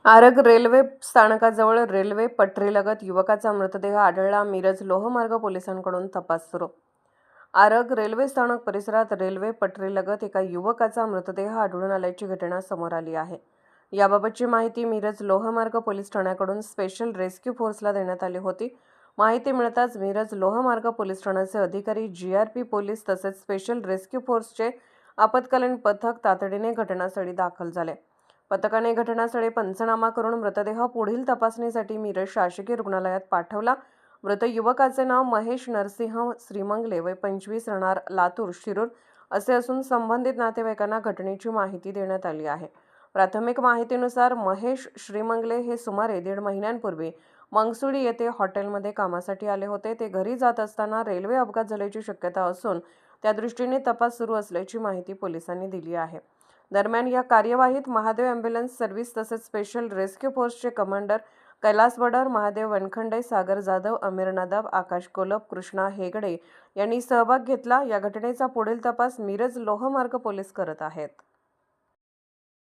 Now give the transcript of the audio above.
Arag railway स्थानकाजवळ railway पटरीलगत युवकाचा मृतदेह आढळला. मिरज लोहमार्ग पोलिसांकडून तपास सुरू. आरग रेल्वे स्थानक परिसरात रेल्वे पटरीलगत एका युवकाचा मृतदेह आढळून आल्याची घटना समोर आली आहे. याबाबतची माहिती मिरज लोहमार्ग पोलीस ठाण्याकडून स्पेशल रेस्क्यू फोर्सला देण्यात आली होती. माहिती मिळताच मिरज लोहमार्ग पोलीस ठाण्याचे अधिकारी, जीआरपी पोलीस तसेच स्पेशल रेस्क्यू फोर्सचे आपत्कालीन पथक तातडीने घटनास्थळी दाखल झाले. पथकाने घटनास्थळी पंचनामा करून मृतदेह पुढील तपासणीसाठी मिरज शासकीय रुग्णालयात पाठवला. मृत युवकाचे नाव महेश नरसिंह श्रीमंगले, वय 25, राहणार लातूर शिरूर असे असून संबंधित नातेवाईकांना घटनेची माहिती देण्यात आली आहे. प्राथमिक माहितीनुसार महेश श्रीमंगले हे सुमारे 1.5 महिन्यांपूर्वी मंगसुडी येथे हॉटेलमध्ये कामासाठी आले होते. ते घरी जात असताना रेल्वे अपघात झाल्याची शक्यता असून त्यादृष्टीने तपास सुरू असल्याची माहिती पोलिसांनी दिली आहे. दरम्यान या कार्यवाहीत महादेव ॲम्ब्युलन्स सर्व्हिस तसेच स्पेशल रेस्क्यू फोर्सचे कमांडर कैलास वडार, महादेव वनखंडे, सागर जाधव, अमीर नादाब, आकाश कोलप, कृष्णा हेगडे यांनी सहभाग घेतला. या घटनेचा पुढील तपास मिरज लोहमार्ग पोलीस करत आहेत.